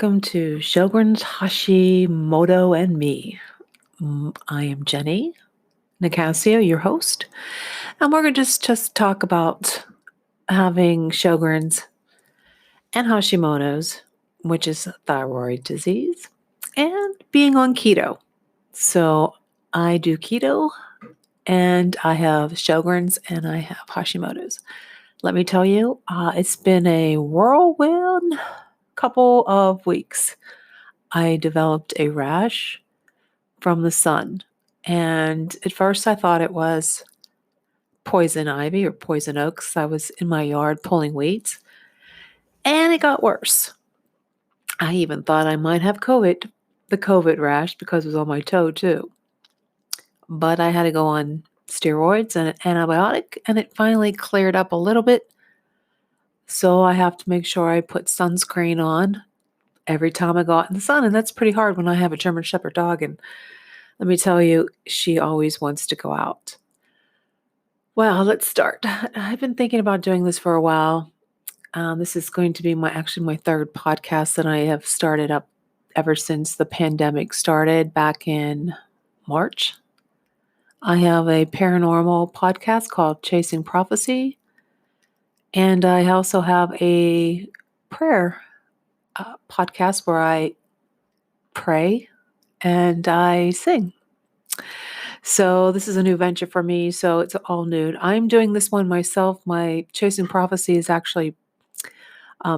welcome to Sjogrens, Hashimoto, and me. I am Jenny Nicasio, your host, and we're going to just talk about having Sjogren's and Hashimoto's, which is thyroid disease, and being on keto. So I do keto, and I have Sjogren's, and I have Hashimoto's. Let me tell you, it's been a whirlwind couple of weeks. I developed a rash from the sun. And at first I thought it was poison ivy or poison oaks. I was in my yard pulling weeds, and it got worse. I even thought I might have the COVID rash, because it was on my toe too. But I had to go on steroids and an antibiotic, and it finally cleared up a little bit. So I have to make sure I put sunscreen on every time I go out in the sun, and that's pretty hard when I have a German Shepherd dog, and let me tell you, she always wants to go out. Well, let's start. I've been thinking about doing this for a while. This is going to be my third podcast that I have started up ever since the pandemic started back in March. I have a paranormal podcast called Chasing Prophecy, and I also have a prayer podcast where I pray and I sing. So this is a new venture for me, so it's all new. I'm doing this one myself. My Chasing Prophecy is actually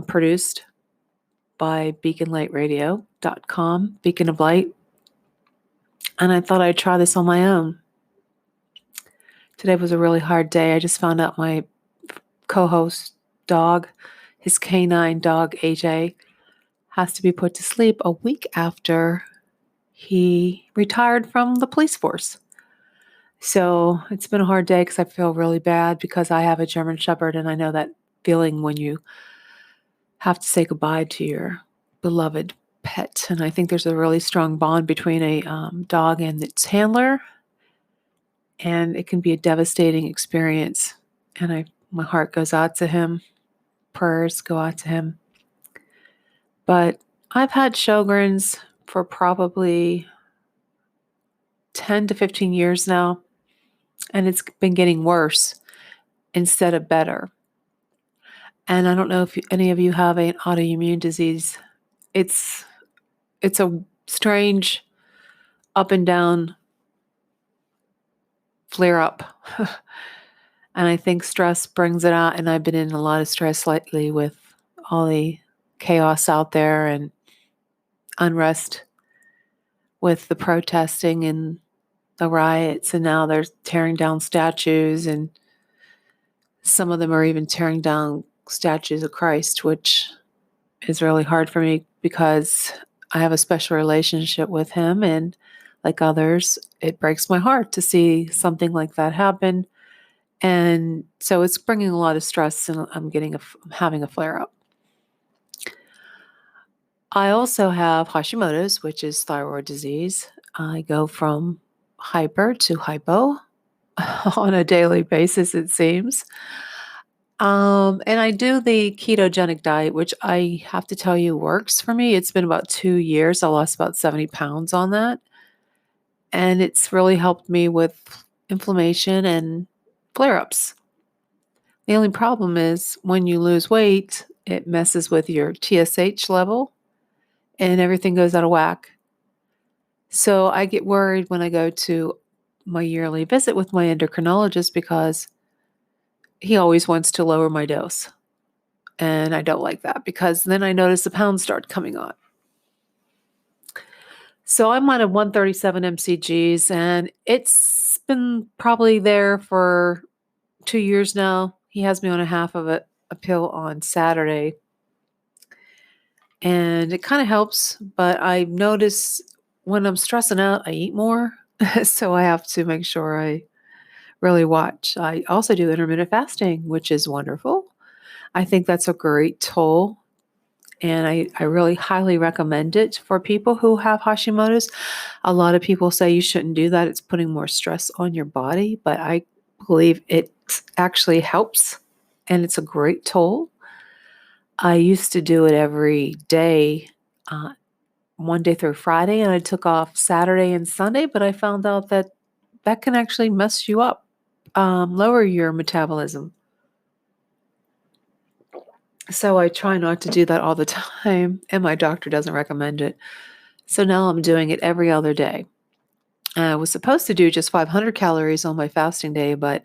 produced by beaconlightradio.com, Beacon of Light, and I thought I'd try this on my own. Today was a really hard day. I just found out my co-host dog, his canine dog, AJ, has to be put to sleep a week after he retired from the police force. So it's been a hard day because I feel really bad because I have a German Shepherd, and I know that feeling when you have to say goodbye to your beloved pet. And I think there's a really strong bond between a dog and its handler, and it can be a devastating experience. And my heart goes out to him. Prayers go out to him. But I've had Sjogren's for probably 10 to 15 years now, and it's been getting worse instead of better. And I don't know if any of you have an autoimmune disease. It's a strange up and down flare up. And I think stress brings it out, and I've been in a lot of stress lately with all the chaos out there and unrest with the protesting and the riots, and now they're tearing down statues, and some of them are even tearing down statues of Christ, which is really hard for me because I have a special relationship with him, and like others, it breaks my heart to see something like that happen. And so it's bringing a lot of stress, and I'm having a flare-up. I also have Hashimoto's, which is thyroid disease. I go from hyper to hypo on a daily basis, it seems. And I do the ketogenic diet, which I have to tell you works for me. It's been about 2 years. I lost about 70 pounds on that. And it's really helped me with inflammation and flare-ups. The only problem is when you lose weight, it messes with your TSH level and everything goes out of whack. So I get worried when I go to my yearly visit with my endocrinologist because he always wants to lower my dose. And I don't like that because then I notice the pounds start coming on. So I'm on a 137 mcgs, and it's been probably there for 2 years now. He has me on a half of a pill on Saturday. And it kind of helps, but I notice when I'm stressing out, I eat more. So I have to make sure I really watch. I also do intermittent fasting, which is wonderful. I think that's a great tool, and I really highly recommend it for people who have Hashimoto's. A lot of people say you shouldn't do that. It's putting more stress on your body, but I believe it actually helps, and it's a great tool. I used to do it every day Monday through Friday, and I took off Saturday and Sunday, but I found out that that can actually mess you up, lower your metabolism. So I try not to do that all the time, and my doctor doesn't recommend it. So now I'm doing it every other day. I was supposed to do just 500 calories on my fasting day, but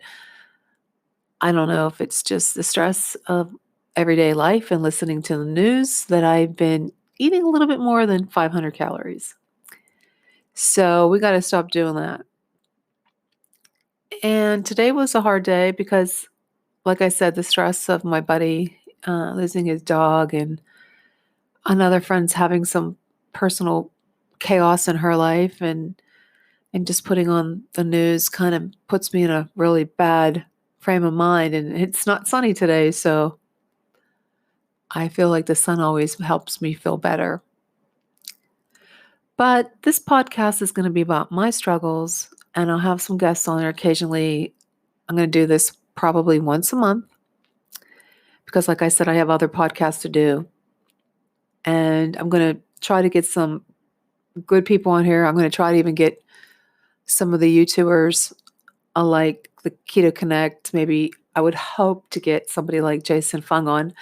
I don't know if it's just the stress of everyday life and listening to the news that I've been eating a little bit more than 500 calories. So we got to stop doing that. And today was a hard day because, like I said, the stress of my buddy losing his dog and another friend's having some personal chaos in her life and just putting on the news kind of puts me in a really bad frame of mind. And it's not sunny today, so I feel like the sun always helps me feel better. But this podcast is going to be about my struggles, and I'll have some guests on there occasionally. I'm going to do this probably once a month because, like I said, I have other podcasts to do. And I'm going to try to get some good people on here. I'm going to try to even get some of the YouTubers like the Keto Connect. Maybe I would hope to get somebody like Jason Fung on,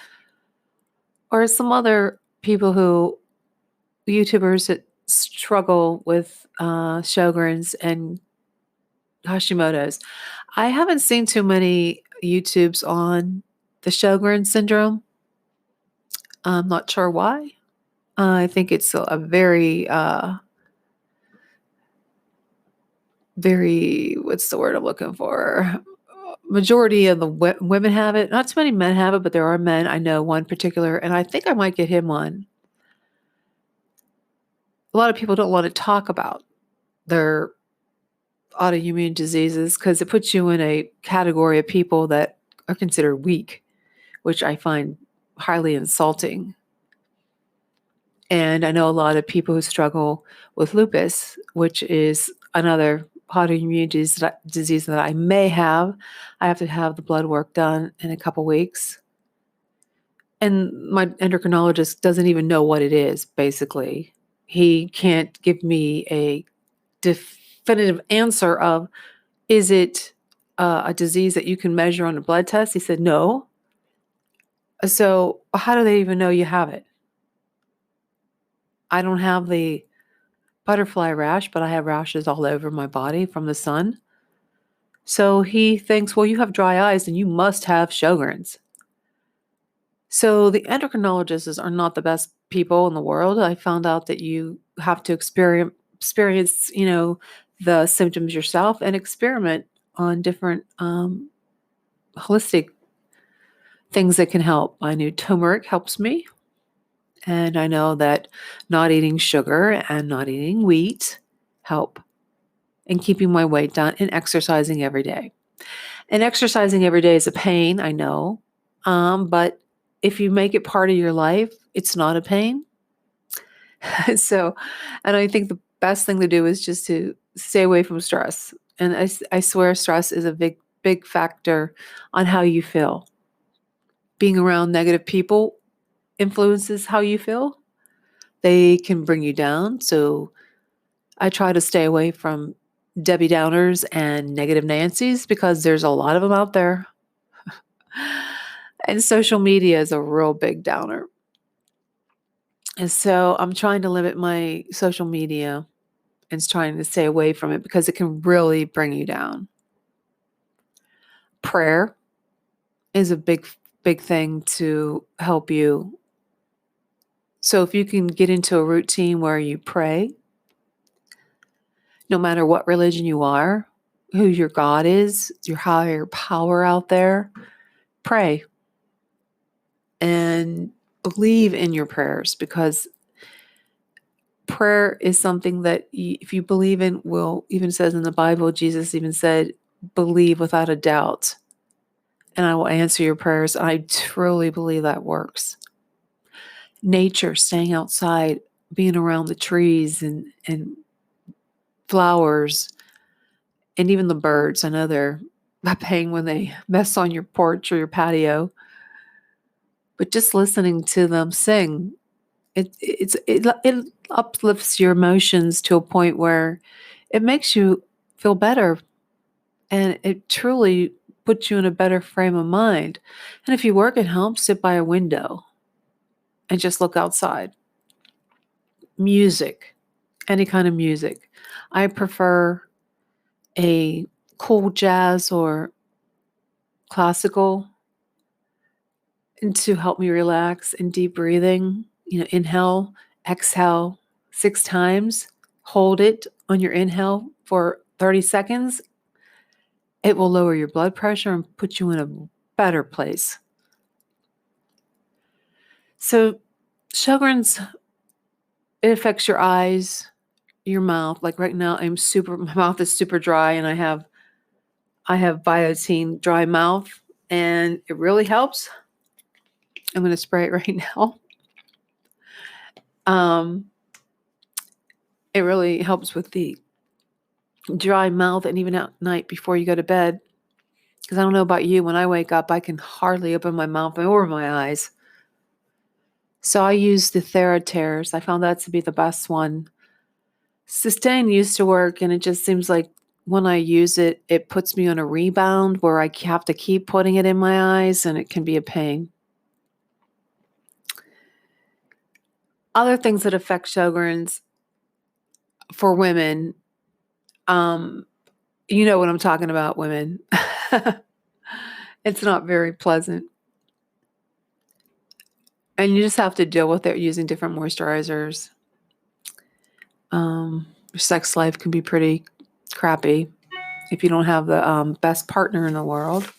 or some other people YouTubers that struggle with Sjogrens and Hashimoto's. I haven't seen too many YouTubes on the Sjogren syndrome. I'm not sure why. I think it's a very, what's the word I'm looking for? Majority of the women have it. Not too many men have it, but there are men. I know one particular, and I think I might get him on. A lot of people don't want to talk about their autoimmune diseases because it puts you in a category of people that are considered weak, which I find highly insulting. And I know a lot of people who struggle with lupus, which is another autoimmune disease that I may have. I have to have the blood work done in a couple weeks. And my endocrinologist doesn't even know what it is, basically. He can't give me a definitive answer of, is it a disease that you can measure on a blood test? He said, no. So how do they even know you have it? I don't have the butterfly rash, but I have rashes all over my body from the sun. So he thinks, well, you have dry eyes and you must have Sjogren's. So the endocrinologists are not the best people in the world. I found out that you have to experience, the symptoms yourself and experiment on different holistic things that can help. I knew turmeric helps me. And I know that not eating sugar and not eating wheat help in keeping my weight down and exercising every day. And exercising every day is a pain, I know. But if you make it part of your life, it's not a pain. And I think the best thing to do is just to stay away from stress. And I swear stress is a big, big factor on how you feel. Being around negative people influences how you feel. They can bring you down. So I try to stay away from Debbie Downers and negative Nancy's because there's a lot of them out there. And social media is a real big downer. And so I'm trying to limit my social media and trying to stay away from it because it can really bring you down. Prayer is a big, big thing to help you. So if you can get into a routine where you pray, no matter what religion you are, who your God is, your higher power out there, pray and believe in your prayers, because prayer is something that if you believe in, even says in the Bible, Jesus even said, believe without a doubt, and I will answer your prayers. I truly believe that works. Nature, staying outside, being around the trees and flowers, and even the birds. I know they're a pain when they mess on your porch or your patio, but just listening to them sing It uplifts your emotions to a point where it makes you feel better, and it truly puts you in a better frame of mind. And if you work at home, sit by a window and just look outside. Music, any kind of music. I prefer a cool jazz or classical to help me relax, and deep breathing. Inhale, exhale 6 times, hold it on your inhale for 30 seconds. It will lower your blood pressure and put you in a better place. So, Sjogren's, it affects your eyes, your mouth. Like right now, my mouth is super dry, and I have Biotine dry mouth, and it really helps. I'm going to spray it right now. It really helps with the dry mouth, and even at night before you go to bed. Because I don't know about you, when I wake up, I can hardly open my mouth or my eyes. So I use the TheraTears. I found that to be the best one. Sustain used to work, and it just seems like when I use it, it puts me on a rebound where I have to keep putting it in my eyes, and it can be a pain. Other things that affect Sjogren's for women, you know what I'm talking about, women. It's not very pleasant. And you just have to deal with it using different moisturizers. Your sex life can be pretty crappy if you don't have the best partner in the world.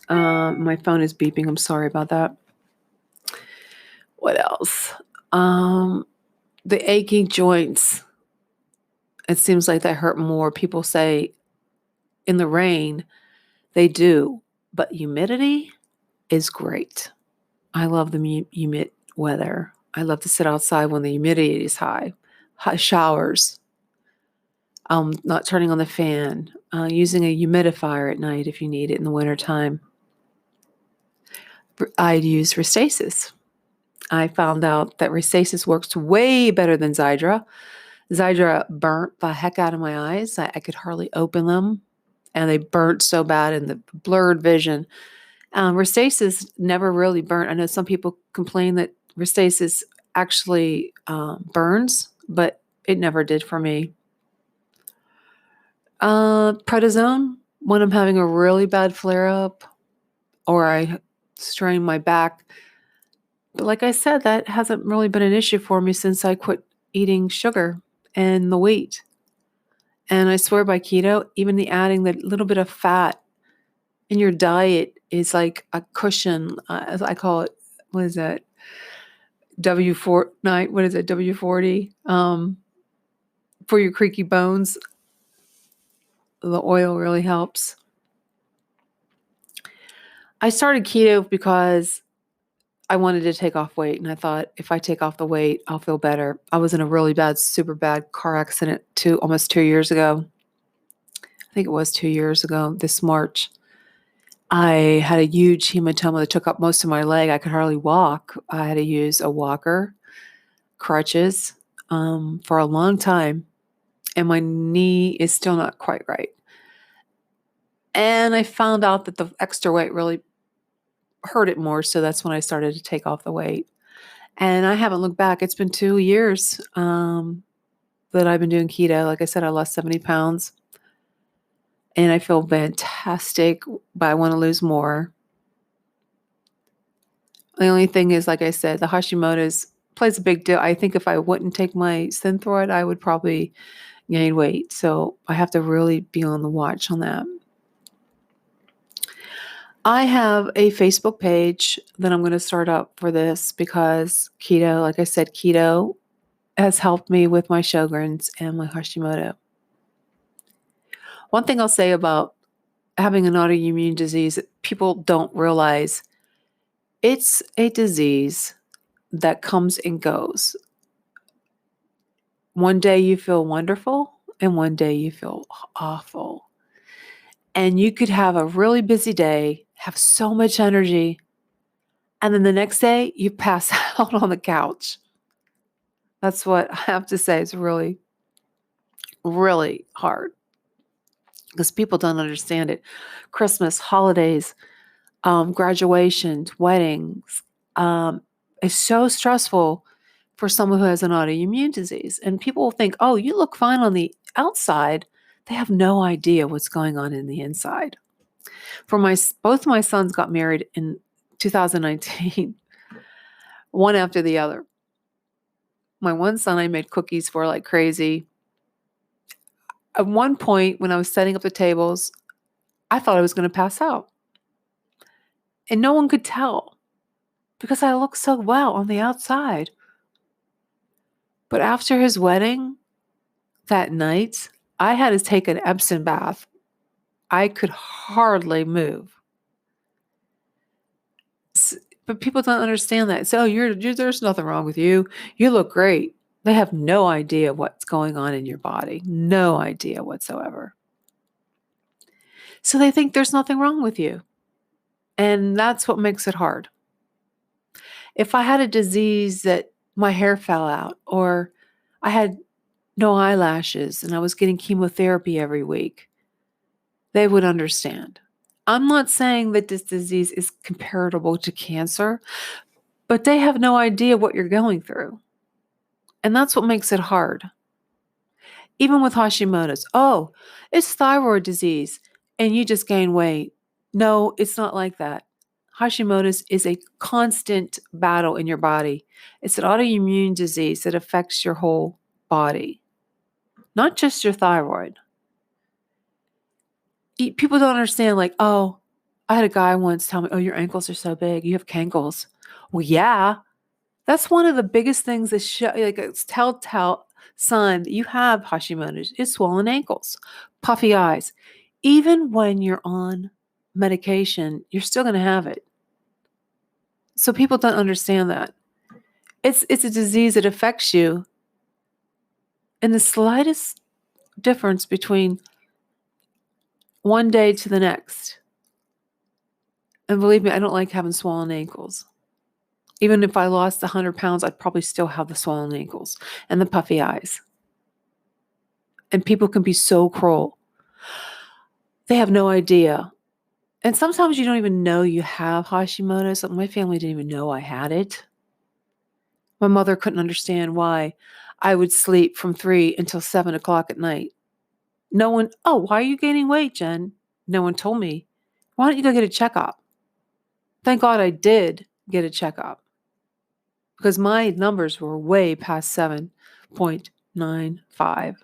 My phone is beeping. I'm sorry about that. What else? The aching joints. It seems like they hurt more. People say in the rain, they do. But humidity is great. I love the humid weather. I love to sit outside when the humidity is high. Hot showers. Not turning on the fan. Using a humidifier at night if you need it in the wintertime. I'd use Restasis. I found out that Restasis works way better than Xiidra. Xiidra burnt the heck out of my eyes. I could hardly open them, and they burnt so bad in the blurred vision. Restasis never really burnt. I know some people complain that Restasis actually burns, but it never did for me. Prednisone, when I'm having a really bad flare-up or I strain my back. But like I said, that hasn't really been an issue for me since I quit eating sugar and the wheat. And I swear by keto, even the adding that little bit of fat in your diet is like a cushion, as I call it. What is that? W40 for your creaky bones. The oil really helps. I started keto because I wanted to take off weight, and I thought if I take off the weight, I'll feel better. I was in a really bad, super bad car accident almost 2 years ago. I think it was 2 years ago, this March. I had a huge hematoma that took up most of my leg. I could hardly walk. I had to use a walker, crutches, for a long time, and my knee is still not quite right. And I found out that the extra weight really hurt it more, so that's when I started to take off the weight. And I haven't looked back. It's been 2 years that I've been doing keto. Like I said, I lost 70 pounds. And I feel fantastic, but I want to lose more. The only thing is, like I said, the Hashimoto's plays a big deal. I think if I wouldn't take my Synthroid, I would probably gain weight. So I have to really be on the watch on that. I have a Facebook page that I'm going to start up for this because keto, like I said, keto has helped me with my Sjogren's and my Hashimoto. One thing I'll say about having an autoimmune disease that people don't realize, it's a disease that comes and goes. One day you feel wonderful, and one day you feel awful. And you could have a really busy day, have so much energy, And then the next day, you pass out on the couch. That's what I have to say. It's really, really hard because people don't understand it. Christmas, holidays, graduations, weddings, is so stressful for someone who has an autoimmune disease. And people will think, oh, you look fine on the outside. They have no idea what's going on in the inside. Both my sons got married in 2019, one after the other. My one son I made cookies for like crazy. At one point when I was setting up the tables, I thought I was going to pass out. And no one could tell because I looked so well on the outside. But after his wedding that night, I had to take an Epsom bath. I could hardly move. But people don't understand that. So there's nothing wrong with you. You look great. They have no idea what's going on in your body. No idea whatsoever. So they think there's nothing wrong with you. And that's what makes it hard. If I had a disease that my hair fell out, or I had no eyelashes and I was getting chemotherapy every week, they would understand. I'm not saying that this disease is comparable to cancer, but they have no idea what you're going through. And that's what makes it hard. Even with Hashimoto's, oh, it's thyroid disease and you just gain weight. No, it's not like that. Hashimoto's is a constant battle in your body. It's an autoimmune disease that affects your whole body, not just your thyroid. People don't understand, like, oh, I had a guy once tell me, oh, your ankles are so big. You have cankles. Well, yeah, that's one of the biggest things that show, like, it's telltale sign that you have Hashimoto's is swollen ankles, puffy eyes. Even when you're on medication, you're still going to have it. So people don't understand that. It's a disease that affects you. And the slightest difference between one day to the next. And believe me, I don't like having swollen ankles. Even if I lost 100 pounds, I'd probably still have the swollen ankles and the puffy eyes. And people can be so cruel. They have no idea. And sometimes you don't even know you have Hashimoto's. My family didn't even know I had it. My mother couldn't understand why I would sleep from 3 until 7 o'clock at night. No one, oh, why are you gaining weight, Jen? No one told me. Why don't you go get a checkup? Thank God I did get a checkup because my numbers were way past 7.95.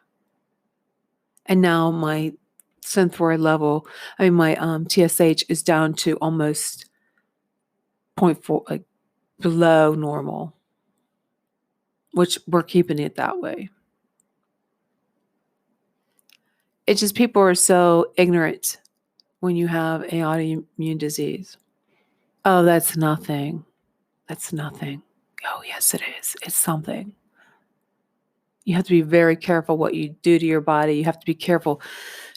And now my synthroid level, my TSH is down to almost 0.4, like below normal, which we're keeping it that way. It's just people are so ignorant when you have an autoimmune disease. Oh, that's nothing. That's nothing. Oh, yes, it is. It's something. You have to be very careful what you do to your body. You have to be careful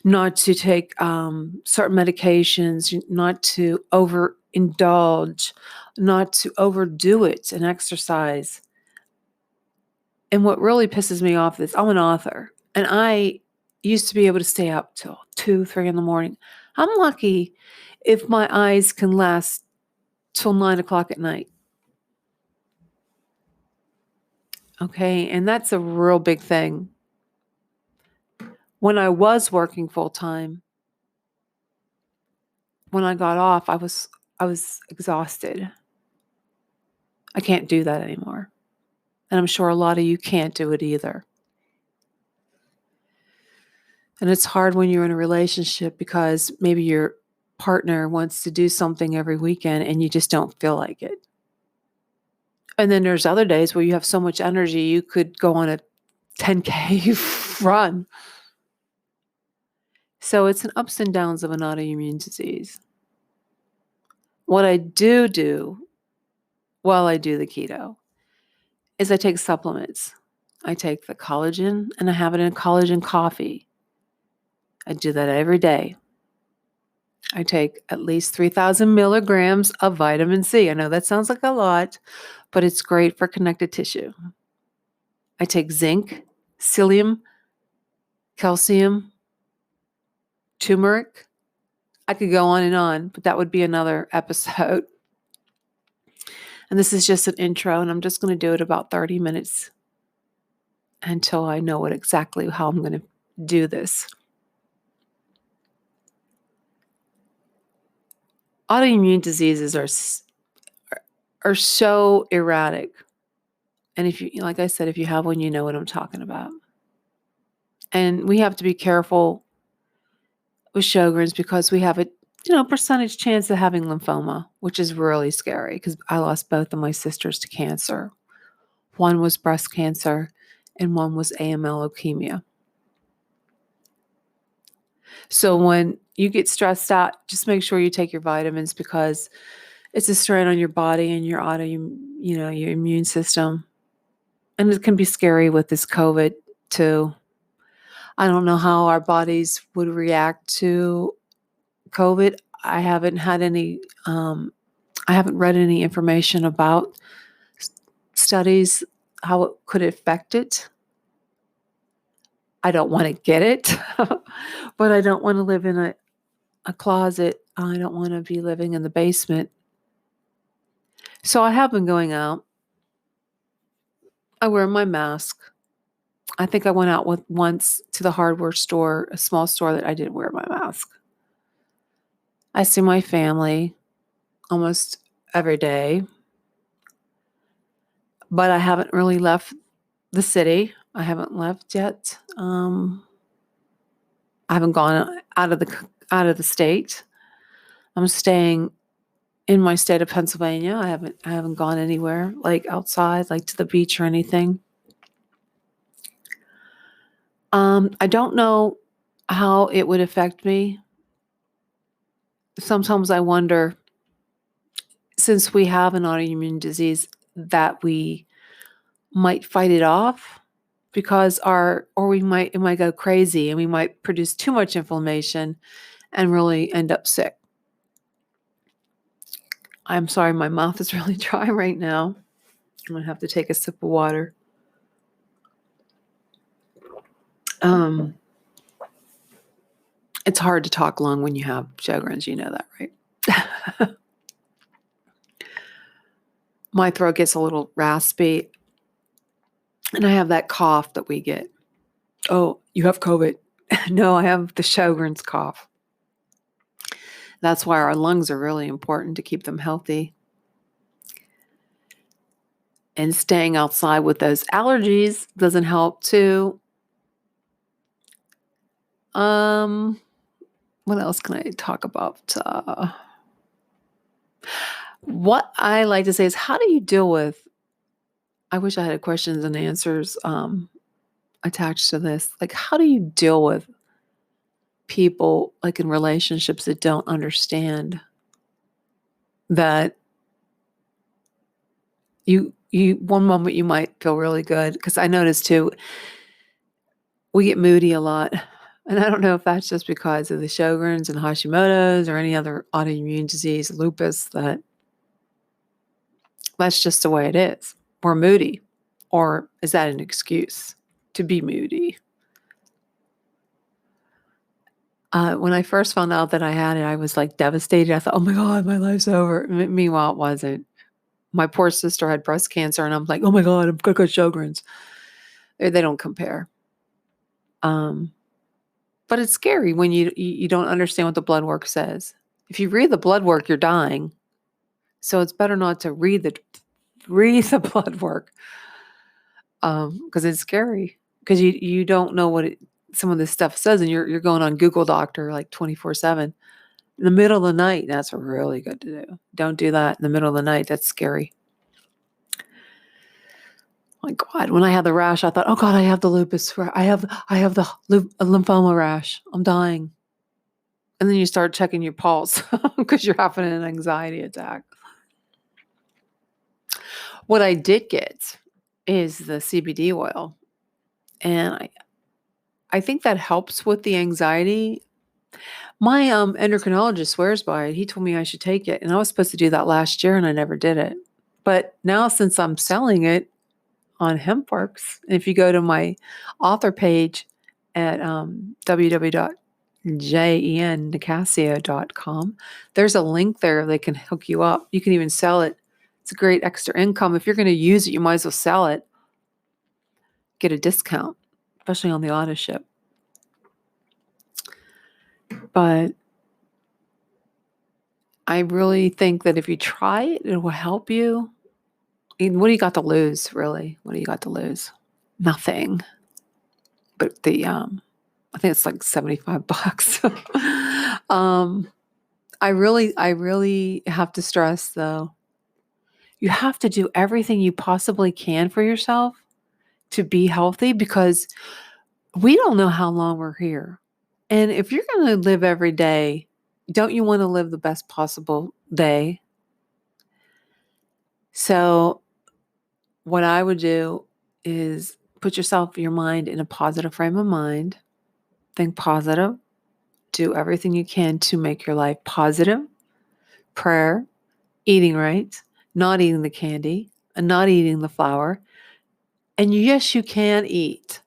not to take certain medications, not to overindulge, not to overdo it and exercise. And what really pisses me off is I'm an author, and I used to be able to stay up till 2, 3 in the morning. I'm lucky if my eyes can last till 9 o'clock at night. Okay, and that's a real big thing. When I was working full time, when I got off, I was exhausted. I can't do that anymore. And I'm sure a lot of you can't do it either. And it's hard when you're in a relationship because maybe your partner wants to do something every weekend and you just don't feel like it. And then there's other days where you have so much energy, you could go on a 10K run. So it's an ups and downs of an autoimmune disease. What I do while I do the keto is I take supplements. I take the collagen and I have it in collagen coffee. I do that every day. I take at least 3,000 milligrams of vitamin C. I know that sounds like a lot, but it's great for connective tissue. I take zinc, psyllium, calcium, turmeric. I could go on, but that would be another episode. And this is just an intro, and I'm just going to do it about 30 minutes until I know exactly how I'm going to do this. Autoimmune diseases are so erratic. And if you, like I said, if you have one, you know what I'm talking about. And we have to be careful with Sjogren's because we have a percentage chance of having lymphoma, which is really scary because I lost both of my sisters to cancer. One was breast cancer and one was AML leukemia. So when you get stressed out, just make sure you take your vitamins because it's a strain on your body and your your immune system. And it can be scary with this COVID too. I don't know how our bodies would react to COVID. I haven't had any, I haven't read any information about studies, how it could affect it. I don't want to get it, but I don't want to live in a closet. I don't want to be living in the basement. So I have been going out. I wear my mask. I think I went out once to the hardware store, a small store that I didn't wear my mask. I see my family almost every day, but I haven't really left the city. I haven't left yet. I haven't gone out of the state. I'm staying in my state of Pennsylvania. I haven't gone anywhere like outside, like to the beach or anything. I don't know how it would affect me. Sometimes I wonder, since we have an autoimmune disease, that we might fight it off because it might go crazy and we might produce too much inflammation and really end up sick. I'm sorry, my mouth is really dry right now. I'm going to have to take a sip of water. It's hard to talk long when you have Sjogren's, you know that, right? My throat gets a little raspy, and I have that cough that we get. Oh, you have COVID. No, I have the Sjogren's cough. That's why our lungs are really important to keep them healthy. And staying outside with those allergies doesn't help too. What else can I talk about? What I like to say is, how do you deal with, I wish I had questions and answers attached to this. Like, how do you deal with people like in relationships that don't understand that you one moment you might feel really good? Because I notice too, we get moody a lot. And I don't know if that's just because of the Sjogren's and Hashimoto's or any other autoimmune disease, lupus, that's just the way it is. We're moody. Or is that an excuse to be moody? When I first found out that I had it, I was like devastated. I thought, oh my God, my life's over. Meanwhile, it wasn't. My poor sister had breast cancer, and I'm like, oh my God, I'm going to get Sjogren's. They don't compare. But it's scary when you don't understand what the blood work says. If you read the blood work, you're dying. So it's better not to read the blood work because it's scary because you don't know what some of this stuff says, and you're going on Google Doctor like 24/7 in the middle of the night. That's really good to do. Don't do that in the middle of the night. That's scary. My God, when I had the rash, I thought, oh God, I have the lupus. I have the lymphoma rash. I'm dying. And then you start checking your pulse because you're having an anxiety attack. What I did get is the CBD oil. And I think that helps with the anxiety. My endocrinologist swears by it. He told me I should take it, and I was supposed to do that last year, and I never did it. But now, since I'm selling it on HempWorks, if you go to my author page at www.jennicasio.com, there's a link there that can hook you up. You can even sell it. It's a great extra income. If you're going to use it, you might as well sell it. Get a discount, especially on the auto ship. But I really think that if you try it, it will help you. And what do you got to lose, really? What do you got to lose? Nothing. But I think it's like $75. I really have to stress, though, you have to do everything you possibly can for yourself to be healthy, because we don't know how long we're here. And if you're going to live every day, don't you want to live the best possible day? So what I would do is put your mind in a positive frame of mind. Think positive. Do everything you can to make your life positive. Prayer, eating right, not eating the candy, and not eating the flour. And yes, you can eat.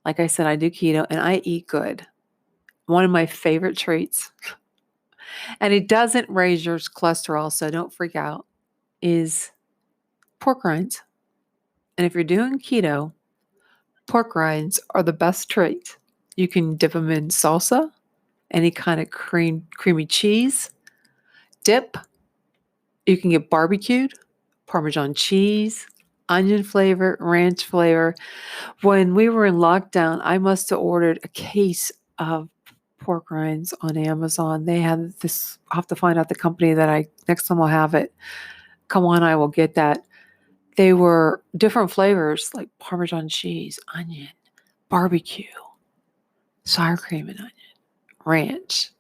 Like I said, I do keto and I eat good. One of my favorite treats, and it doesn't raise your cholesterol, so don't freak out, is pork rinds. And if you're doing keto, pork rinds are the best treat. You can dip them in salsa, any kind of creamy cheese, dip. You can get barbecued, Parmesan cheese, onion flavor, ranch flavor. When we were in lockdown, I must have ordered a case of pork rinds on Amazon. They had this, I'll have to find out the company that next time I'll have it. Come on, I will get that. They were different flavors like Parmesan cheese, onion, barbecue, sour cream and onion, ranch,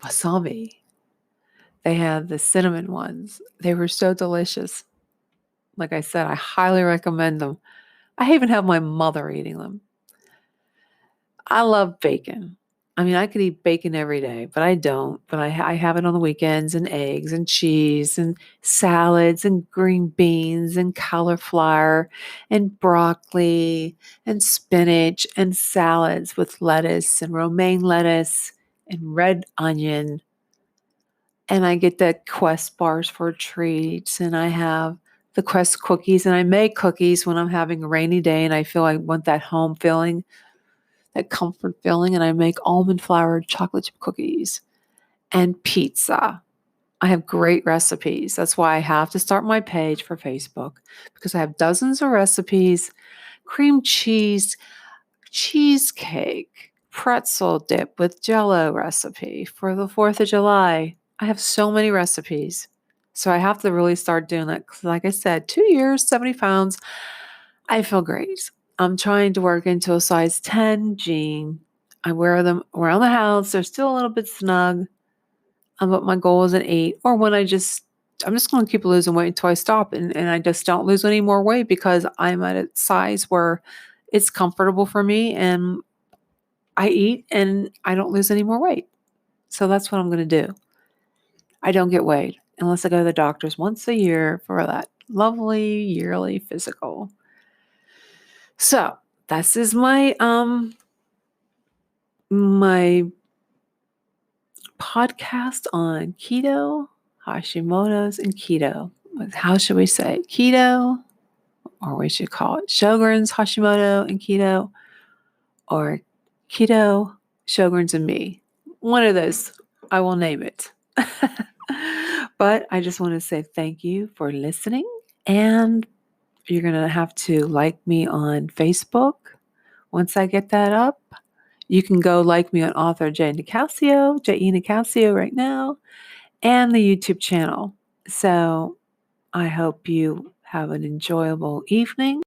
wasabi. They had the cinnamon ones. They were so delicious. Like I said, I highly recommend them. I even have my mother eating them. I love bacon. I mean, I could eat bacon every day, but I don't. But I have it on the weekends, and eggs and cheese and salads and green beans and cauliflower and broccoli and spinach and salads with lettuce and romaine lettuce and red onion. And I get the Quest bars for treats, and I have the Quest cookies, and I make cookies when I'm having a rainy day and I feel I want that home feeling, that comfort feeling, and I make almond flour chocolate chip cookies and pizza. I have great recipes. That's why I have to start my page for Facebook, because I have dozens of recipes, cream cheese, cheesecake, pretzel dip with Jell-O recipe for the 4th of July. I have so many recipes. So I have to really start doing that. 'Cause like I said, 2 years, 70 pounds. I feel great. I'm trying to work into a size 10 jean. I wear them around the house. They're still a little bit snug. But my goal is an 8. Or when I'm just going to keep losing weight until I stop. And I just don't lose any more weight, because I'm at a size where it's comfortable for me and I eat and I don't lose any more weight. So that's what I'm going to do. I don't get weighed unless I go to the doctors once a year for that lovely yearly physical. So this is my my podcast on keto, Hashimoto's, and keto. How should we say it? Keto, or we should call it Sjogren's, Hashimoto, and keto, or keto, Sjogren's, and me. One of those, I will name it. But I just want to say thank you for listening, and you're going to have to like me on Facebook. Once I get that up, you can go like me on author J. Nicasio, J.E. Nicasio right now, and the YouTube channel. So I hope you have an enjoyable evening.